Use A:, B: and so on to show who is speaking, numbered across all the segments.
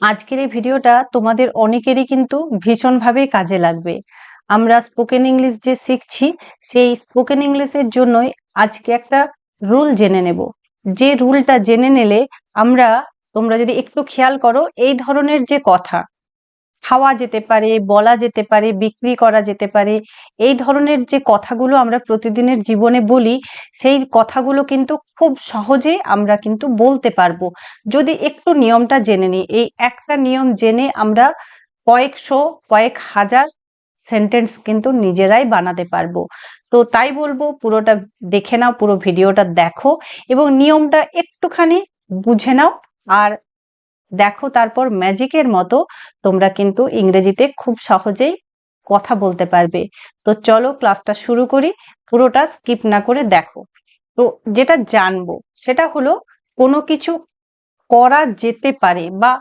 A: আজকের এই ভিডিওটা তোমাদের অনেকেরই কিন্তু ভীষণভাবে কাজে লাগবে। আমরা স্পোকেন ইংলিশ যে শিখছি, সেই স্পোকেন ইংলিশের জন্যই আজকে একটা রুল জেনে নেব। যে রুলটা জেনে নিলে তোমরা যদি একটু খেয়াল করো, এই ধরনের যে কথা খাওয়া যেতে পারে, বলা যেতে পারে, বিক্রি করা যেতে পারে, এই ধরনের যে কথাগুলো আমরা প্রতিদিনের জীবনে বলি, সেই কথাগুলো কিন্তু খুব সহজেই আমরা কিন্তু বলতে পারবো যদি একটু নিয়মটা জেনে নিই। এই একটা নিয়ম জেনে আমরা কয়েকশো, কয়েক হাজার সেন্টেন্স কিন্তু নিজেরাই বানাতে পারবো। তো তাই বলবো, পুরোটা দেখে নাও, পুরো ভিডিওটা দেখো এবং নিয়মটা একটুখানি বুঝে নাও। আর দেখো, তারপর ম্যাজিকের মতো তোমরা কিন্তু ইংরেজিতে খুব সহজেই কথা বলতে পারবে। তো চলো ক্লাসটা শুরু করি, পুরোটা স্কিপ না করে দেখো। তো যেটা জানবো সেটা হলো, কোনো কিছু করা যেতে পারে বা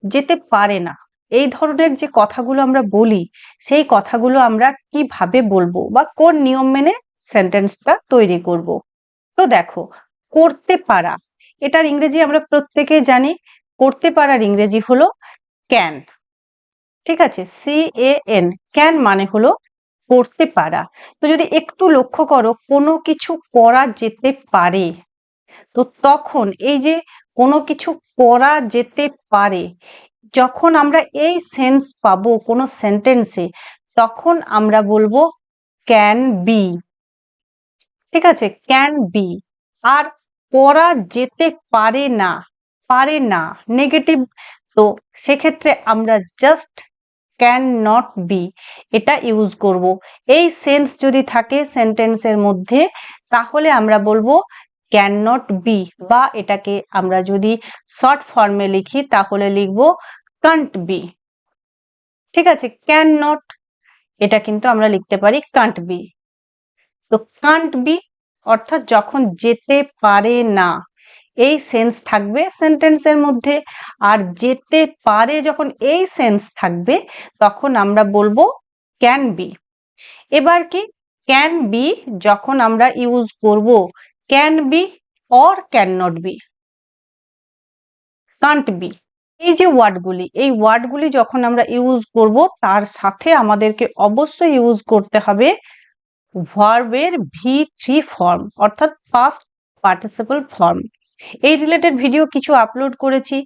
A: যেতে পারে না, এই ধরনের যে কথাগুলো আমরা বলি, সেই কথাগুলো আমরা কিভাবে বলবো বা কোন নিয়ম মেনে সেন্টেন্সটা তৈরি করব। তো দেখো, করতে পারা, এটার ইংরেজি আমরা প্রত্যেকেই জানি। করতে পারার ইংরেজি হলো ক্যান। ঠিক আছে, CAN, ক্যান মানে হলো করতে পারা। তো যদি একটু লক্ষ্য করো, কোনো কিছু করা যেতে পারে, তো তখন এই যে কোনো কিছু করা যেতে পারে, যখন আমরা এই সেন্স পাবো কোনো সেন্টেন্সে, তখন আমরা বলবো ক্যান বি। ঠিক আছে, ক্যান বি। আর করা যেতে পারে না, পারে না নেগেটিভ, তো সেক্ষেত্রে আমরা জাস্ট ক্যান নট বি এটা ইউজ করব। এই সেন্স যদি থাকে সেন্টেন্সের মধ্যে, তাহলে আমরা বলবো ক্যান নট বি, বা এটাকে আমরা যদি শর্ট ফর্মে লিখি তাহলে লিখবো কান্ট বি। ঠিক আছে, ক্যান নট, এটা কিন্তু আমরা লিখতে পারি কান্ট বি। তো কান্ট বি অর্থাৎ যখন যেতে পারে না, এই সেন্স থাকবে সেন্টেন্সের মধ্যে। আর যেতে পারে যখন এই সেন্স থাকবে, তখন আমরা বলবো ক্যান বি। এবার কি, ক্যান বি যখন আমরা ইউজ করব can be or can not be, can't be, এই যে ওয়ার্ডগুলি, এই ওয়ার্ডগুলি যখন আমরা ইউজ করব, তার সাথে আমাদেরকে অবশ্যই ইউজ করতে হবে ভার্বের V3 ফর্ম, অর্থাৎ পাস্ট পার্টিসিপল ফর্ম। এই রিলেটেড ভিডিও কিছু আপলোড করেছি,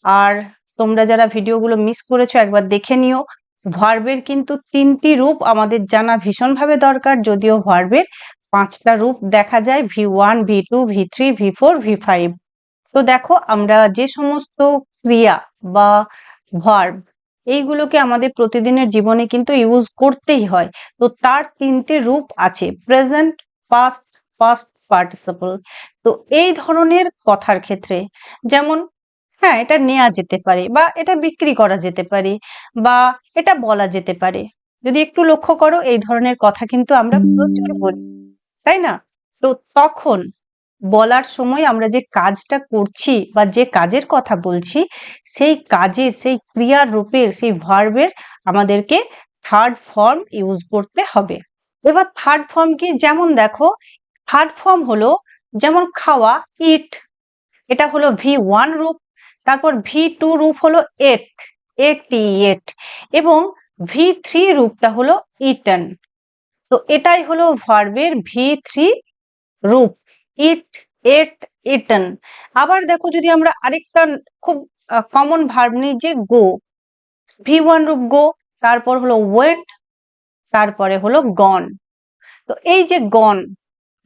A: আর তোমরা যারা ভিডিওগুলো মিস করেছো একবার দেখে নিও। ভার্বের কিন্তু 3টি রূপ আমাদের জানা ভীষণভাবে দরকার, যদিও ভার্বের 5টা রূপ দেখা যায়, V1, V2, V3, V4, V5। তো দেখো, আমরা যে সমস্ত ক্রিয়া বা ভার্ব, এইগুলোকে আমাদের প্রতিদিনের জীবনে কিন্তু ইউজ করতেই হয়। তো তার 3টে রূপ আছে, প্রেজেন্ট, পাস্ট, পাস্ট পার্টিসিপল। তো এই ধরনের কথার ক্ষেত্রে, যেমন হ্যাঁ, এটা নেওয়া যেতে পারে, বা এটা বিক্রি করা যেতে পারে, বা এটা বলা যেতে পারে, যদি একটু লক্ষ্য করো, এই ধরনের কথা কিন্তু আমরা প্রচুর বলি, তাই না? তো তখন বলার সময় আমরা যে কাজটা করছি বা যে কাজের কথা বলছি, সেই কাজের, সেই ক্রিয়ার রূপের, সেই ভার্বের আমাদেরকে থার্ড ফর্ম ইউজ করতে হবে। এবার থার্ড ফর্ম কি, যেমন দেখো, থার্ড ফর্ম হলো, যেমন খাওয়া, ইট, এটা হলো V1 রূপ। তারপর V2 রূপ হলো এট, এট, এবং V3 রূপটা হলো ইটেন। তো এটাই হলো ভার্বের V3 রূপ, ইট, এট, ইটেন। আবার দেখো, যদি আমরা আরেকটা খুব কমন ভার্ব নিই, যে গো, V1 রূপ গো, তারপর হলো ওয়েন্ট, তারপরে হলো গন। তো এই যে গন,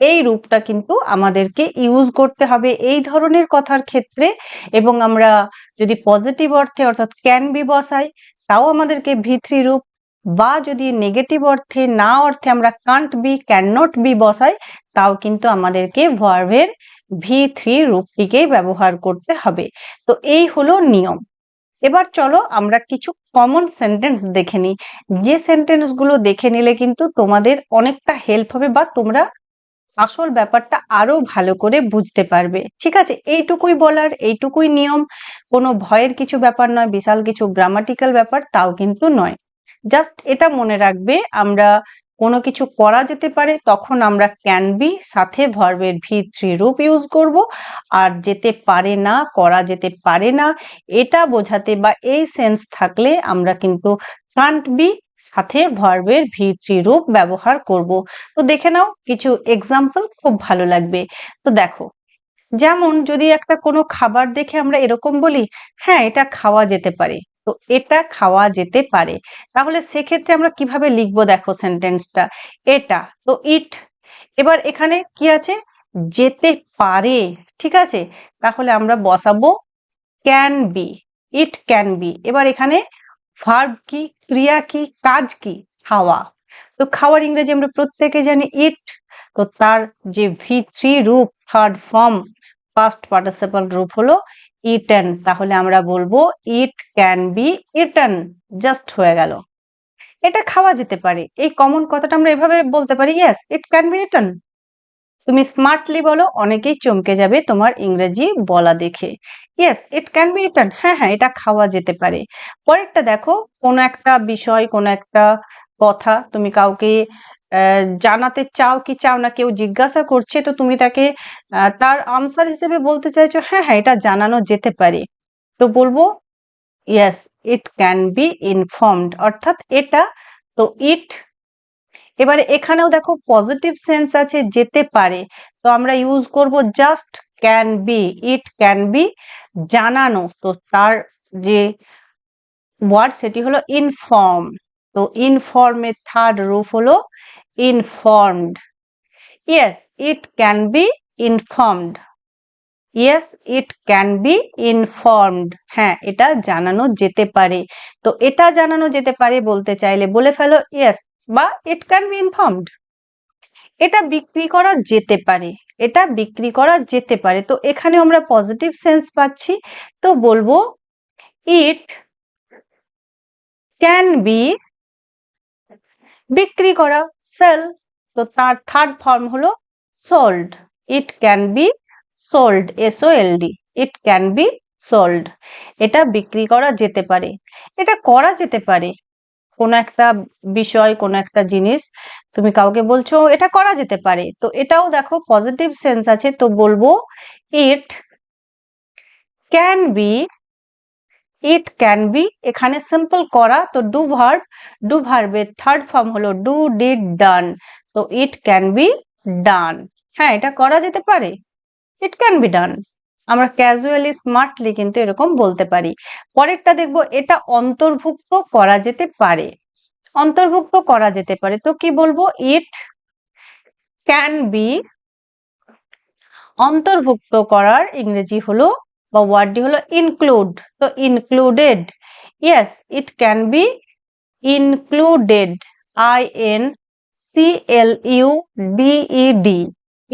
A: এই রূপটা কিন্তু আমাদেরকে ইউজ করতে হবে এই ধরনের কথার ক্ষেত্রে। এবং আমরা যদি পজিটিভ অর্থে অর্থাৎ ক্যান বি বসাই, তাও আমাদেরকে V3 রূপ, বা যদি নেগেটিভ অর্থে না অর্থে আমরা কান্ট বি, ক্যান নট বি বসাই, তাও কিন্তু আমাদেরকে ভার্বের V3 রূপটিকেই ব্যবহার করতে হবে। তো এই হলো নিয়ম। এবার চলো আমরা কিছু কমন সেন্টেন্স দেখে নিই, যে সেন্টেন্স গুলো দেখে নিলে কিন্তু তোমাদের অনেকটা হেল্প হবে, বা তোমরা আসল ব্যাপারটা আরো ভালো করে বুঝতে পারবে। ঠিক আছে, এইটুকুই বলার, এইটুকুই নিয়ম, কোনো ভয়ের কিছু ব্যাপার নয়, বিশাল কিছু গ্রামাটিক্যাল ব্যাপার তাও কিন্তু নয়। জাস্ট এটা মনে রাখবে, আমরা কোনো কিছু করা যেতে পারে তখন আমরা ক্যান বি সাথে ভার্বের V3 রূপ ইউজ করব। আর যেতে পারে না, করা যেতে পারে না, এটা বোঝাতে বা এই সেন্স থাকলে আমরা কিন্তু কান্ট বি সাথে ভার্বের V3 রূপ ব্যবহার করব। তো দেখে নাও কিছু এক্সাম্পল, খুব ভালো লাগবে। তো দেখো, যেমন যদি একটা কোনো খাবার দেখে আমরা এরকম বলি, হ্যাঁ এটা খাওয়া যেতে পারে, তো এটা খাওয়া যেতে পারে, তাহলে সেক্ষেত্রে আমরা কিভাবে লিখবো দেখো সেন্টেন্সটা, এটা তো ইট। এবার এখানে কি আছে, যেতে পারে, ঠিক আছে, তাহলে আমরা বসাবো can be, it can B. এবার এখানে ভার্ব কি, ক্রিয়া কি, কাজ কি, খাওয়া। তো খাওয়ার ইংরেজি আমরা প্রত্যেকে জানি ইট, তো তার যে V3 রূপ, থার্ড ফর্ম, ফার্স্ট পার্টিসিপল রূপ হলো ইটেন, তাহলে আমরা বলবো it can B eaten, just হয়ে গেল। এটা খাওয়া যেতে পারে, এই কমন কথাটা আমরা এভাবে বলতে পারি, yes it can B eaten. তুমি স্মার্টলি বলো, অনেকেই চমকে যাবে তোমার ইংরেজি বলা দেখে। Yes it can B eaten, হ্যাঁ হ্যাঁ এটা খাওয়া যেতে পারে। পরেরটা দেখো, কোনো একটা বিষয়, কোনো একটা কথা তুমি কাউকে জানাতে চাও কি চাও না, কেউ জিজ্ঞাসা করছে, তো তুমি তাকে তার আনসার হিসেবে বলতে চাইছো হ্যাঁ হ্যাঁ এটা জানানো যেতে পারে, তো বলবো yes it can B informed, অর্থাৎ এটা, তো ইট। এবারে এখানেও দেখো পজিটিভ সেন্স আছে যেতে পারে, তো আমরা ইউজ করব just can be, it can B জানানো, তো তার যে ওয়ার্ড সেটি হলো ইনফর্ম, তো ইনফর্মের থার্ড রূপ হলো informed. Yes it can B informed, yes it can B informed, হ্যাঁ এটা জানানো যেতে পারে। তো এটা জানানো যেতে পারে বলতে চাইলে বলে ফেলো ইয়েস বা ইট ক্যান বি ইনফর্মড। এটা বিক্রি করা যেতে পারে, এটা বিক্রি করা যেতে পারে, তো এখানে আমরা পজিটিভ সেন্স পাচ্ছি, তো বলবো ইট ক্যান বি বিক্রি করা, সেল, তো তার থার্ড ফর্ম হলো sold, it can B sold, SOLD, it can B sold, এটা বিক্রি করা যেতে পারে, এটা করা যেতে পারে। কোনো একটা বিষয়, কোনো একটা জিনিস তুমি কাউকে বলছো এটা করা যেতে পারে, তো এটাও দেখো পজিটিভ সেন্স আছে, তো বলবো it can B, it can B, এখানে সিম্পল করা, তো ডু ভার্বের থার্ড ফর্ম হলো ডু, ডিড, ডান, তো ইট ক্যান বি ডান, হ্যাঁ এটা করা যেতে পারে, ইট ক্যান বি ডান। আমরা ক্যাজুয়ালি স্মার্টলি কিন্তু এরকম বলতে পারি। পরেরটা দেখবো, এটা অন্তর্ভুক্ত করা যেতে পারে, অন্তর্ভুক্ত করা যেতে পারে, তো কি বলবো, ইট ক্যান বি, অন্তর্ভুক্ত করার ইংরেজি হলো বা ওয়ার্ডটি হলো ইনক্লুড, তো included, yes it can be included, INCLUDED,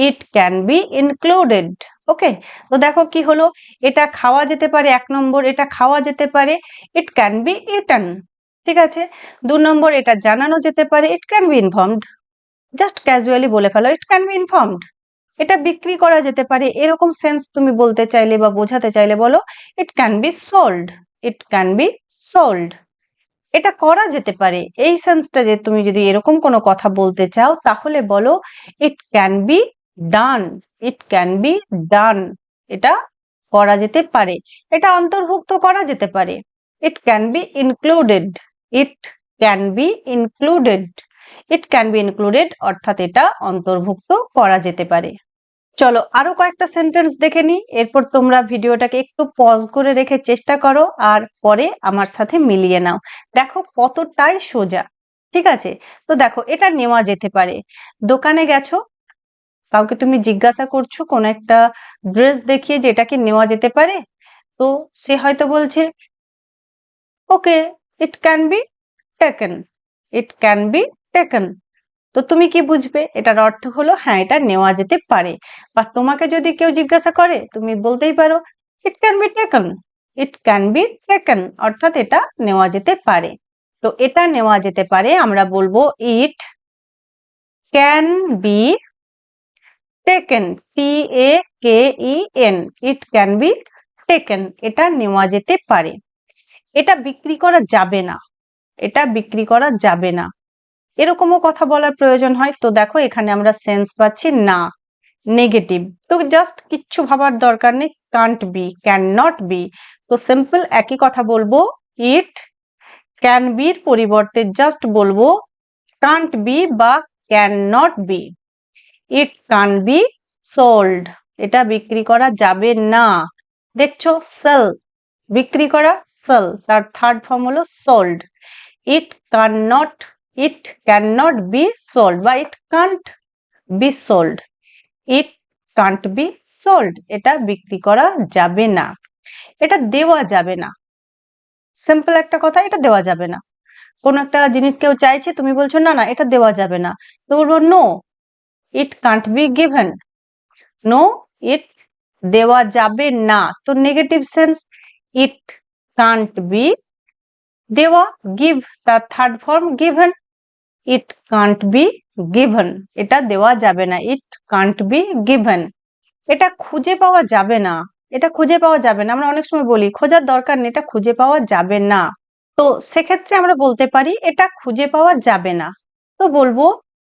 A: it can be included. Okay, তো দেখো কি হলো, এটা খাওয়া যেতে পারে, এক নম্বর এটা খাওয়া যেতে পারে, ইট ক্যান বি ইটেন, ঠিক আছে। 2 নম্বর এটা জানানো যেতে পারে, ইট can B informed, just casually বলে ফেলো ইট ক্যান বি ইনফর্মড। এটা বিক্রি করা যেতে পারে, এরকম সেন্স তুমি বলতে চাইলে বা বোঝাতে চাইলে বলো ইট can B sold, it can B sold. এটা করা যেতে পারে, এই সেন্সটা যে তুমি যদি এরকম কোনো কথা বলতে চাও তাহলে বলো ইট can be done, it can be done, এটা করা যেতে পারে, এটা অন্তর্ভুক্ত করা যেতে পারে, ইট can be included, it can be included, it can be included, অর্থাৎ এটা অন্তর্ভুক্ত করা যেতে পারে। চলো আরো কয়েকটা সেন্টেন্স দেখে নিই, এরপর তোমরা ভিডিওটাকে একটু পজ করে রেখে চেষ্টা করো আর পরে আমার সাথে মিলিয়ে নাও, দেখো কতটাই সোজা, ঠিক আছে। তো দেখো এটা নেওয়া যেতে পারে, দোকানে গেছো, কাউকে তুমি জিজ্ঞাসা করছো কোন একটা ড্রেস দেখিয়ে যে এটা কি নেওয়া যেতে পারে, তো সে হয়তো বলছে okay it can be taken, it can be taken, তো তুমি কি বুঝবে, এটার অর্থ হলো হ্যাঁ এটা নেওয়া যেতে পারে। বা তোমাকে যদি কেউ জিজ্ঞাসা করে তুমি বলতেই পারো ইট can be taken, it can be taken, অর্থাৎ এটা নেওয়া যেতে পারে। তো এটা নেওয়া যেতে পারে আমরা বলবো it can be taken, TAKEN, it can be taken, এটা নেওয়া যেতে পারে। এটা বিক্রি করা যাবে না, এটা বিক্রি করা যাবে না, এরকমও কথা বলার প্রয়োজন হয়। তো দেখো এখানে আমরা সেন্স পাচ্ছি না, নেগেটিভ। তো জাস্ট কিচ্ছু ভাবার দরকার নেই, can't be, can not be. তো সিম্পল একই কথা বলবো, ইট ক্যান বির পরিবর্তে জাস্ট বলবো কান্ট বি বা can not be. It can be sold, এটা বিক্রি করা যাবে না। দেখছো, সেল, বিক্রি করা, সেল, তার থার্ড ফর্ম হলো sold. It can not be sold বা it can't be sold. It can't be sold, এটা বিক্রি করা যাবে না, এটা দেওয়া যাবে না। সিম্পল একটা কথা, এটা দেওয়া যাবে না। কোন একটা জিনিস কেউ চাইছে, তুমি বলছো না না এটা দেওয়া যাবে না, তো বলবো no, it can't be given. No, it দেওয়া যাবে না। তো negative sense, it can't be দেওয়া, গিভ তার third form given. It can't be given, এটা দেওয়া যাবে না, ইট কান্ট বি গিভেন। এটা খুঁজে পাওয়া যাবে না, এটা খুঁজে পাওয়া যাবে না। আমরা অনেক সময় বলি খোঁজার দরকার নেই, এটা খুঁজে পাওয়া যাবে না। তো সেক্ষেত্রে আমরা বলতে পারি এটা খুঁজে পাওয়া যাবে না। তো বলবো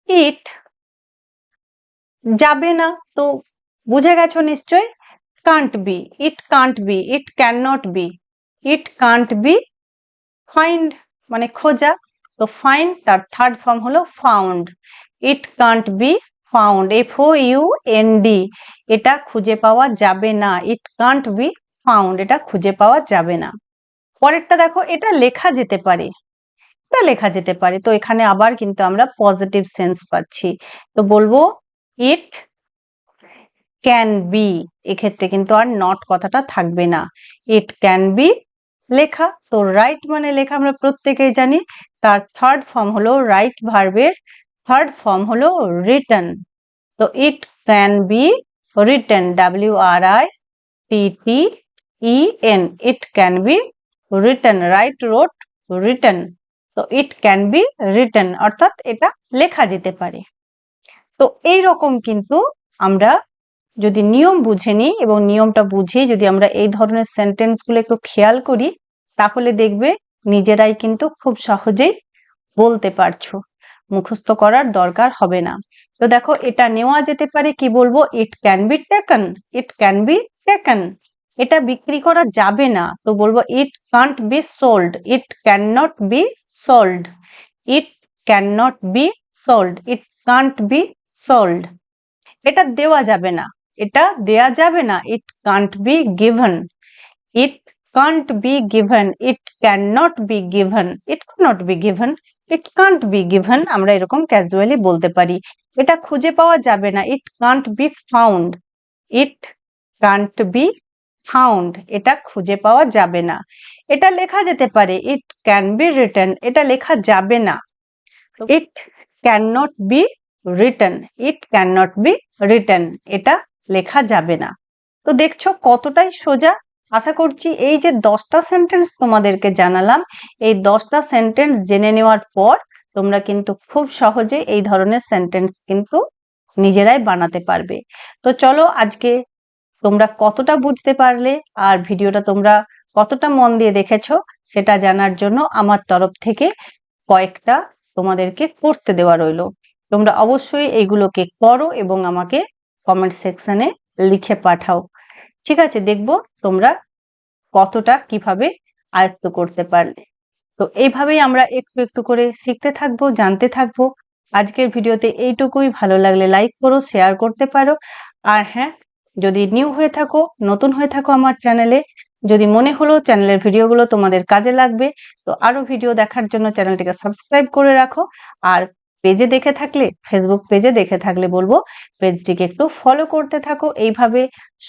A: ইট যাবে না। তো বুঝে গেছো নিশ্চয়, can't be, it can't be, it can not be, it can't be find মানে খোঁজা। তো ফাইন্ড তার থার্ড ফর্ম হলো found. It can't be found, FOUND, এটা খুঁজে পাওয়া যাবে না। ইট কান্ট বি ফাউন্ড, এটা খুঁজে পাওয়া যাবে না। পরেরটা দেখো, এটা লেখা যেতে পারে, এটা লেখা যেতে পারে। তো এখানে আবার কিন্তু আমরা পজিটিভ সেন্স পাচ্ছি। তো বলবো ইট ক্যান বি, এক্ষেত্রে কিন্তু আর নট কথাটা থাকবে না। ইট ক্যান বি লেখা। তো রাইট মানে লেখা, আমরা প্রত্যেকেই জানি, তার থার্ড ফর্ম হলো রাইট ভার্বের থার্ড ফর্ম হলো রিটন। তো it can be written, WRITTEN, it can be written, write, wrote, written. তো ইট ক্যান বি রিটেন অর্থাৎ এটা লেখা যেতে পারে। তো এই রকম কিন্তু আমরা যদি নিয়ম বুঝে নিই এবং নিয়মটা বুঝে যদি আমরা এই ধরনের সেন্টেন্স গুলো একটু খেয়াল করি, তাহলে দেখবে নিজেরাই কিন্তু খুব সহজেই বলতে পারছো, মুখস্থ করার দরকার হবে না। তো দেখো এটা নেওয়া যেতে পারে, কি বলবো, it can be taken, it can be taken. এটা বিক্রি করা যাবে না, তো বলবো ইট can't be sold, it can not be sold, it can not be sold, it can't be sold. এটা দেওয়া যাবে না, এটা দেয়া যাবে না, ইট can't be given, it can't be given, it can not be given, it not be given, it can't be given, আমরা এরকম ক্যাজুয়ালি বলতে পারি। এটা খুঁজে পাওয়া যাবে না, ইট can't be found, it can't be found, এটা খুঁজে পাওয়া যাবে না। এটা লেখা যেতে পারে, ইট ক্যান বি রিটেন, এটা লেখা যাবে না, it can not be written, it can not be written, এটা লেখা যাবে না। তো দেখছো কতটাই সোজা। আশা করছি এই যে 10টা সেন্টেন্স তোমাদেরকে জানালাম, এই 10টা সেন্টেন্স জেনে নেওয়ার পর তোমরা কিন্তু খুব সহজে এই ধরনের সেন্টেন্স কিন্তু নিজেরাই বানাতে পারবে। তো চলো, আজকে তোমরা কতটা বুঝতে পারলে আর ভিডিওটা তোমরা কতটা মন দিয়ে দেখেছো সেটা জানার জন্য আমার তরফ থেকে কয়েকটা তোমাদেরকে করতে দেওয়া রইলো। তোমরা অবশ্যই এইগুলোকে করো এবং আমাকে কমেন্ট সেকশনে লিখে পাঠাও। ঠিক আছে, দেখবো তোমরা কতটা কিভাবে আয়ত্ত করতে পারলে। তো এইভাবেই আমরা একটু একটু করে শিখতে থাকবো, জানতে থাকবো। আজকের ভিডিওতে এইটুকুই। ভালো লাগলে লাইক করো, শেয়ার করতে পারো। আর হ্যাঁ, যদি নিউ হয়ে থাকো, নতুন হয়ে থাকো আমার চ্যানেলে, যদি মনে হলো চ্যানেলের ভিডিওগুলো তোমাদের কাজে লাগবে, তো আরো ভিডিও দেখার জন্য চ্যানেলটিকে সাবস্ক্রাইব করে রাখো। আর পেজে দেখে থাকলে, ফেসবুক পেজে দেখে থাকলে বলবো পেজটিকে একটু ফলো করতে থাকো, এইভাবে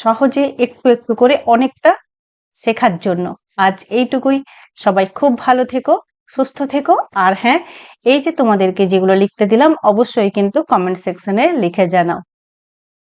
A: সহজে একটু একটু করে অনেকটা শেখার জন্য। আজ এইটুকুই। সবাই খুব ভালো থেকো, সুস্থ থেকো। আর হ্যাঁ, এই যে তোমাদেরকে যেগুলো লিখতে দিলাম অবশ্যই কিন্তু কমেন্ট সেকশনে লিখে জানাও।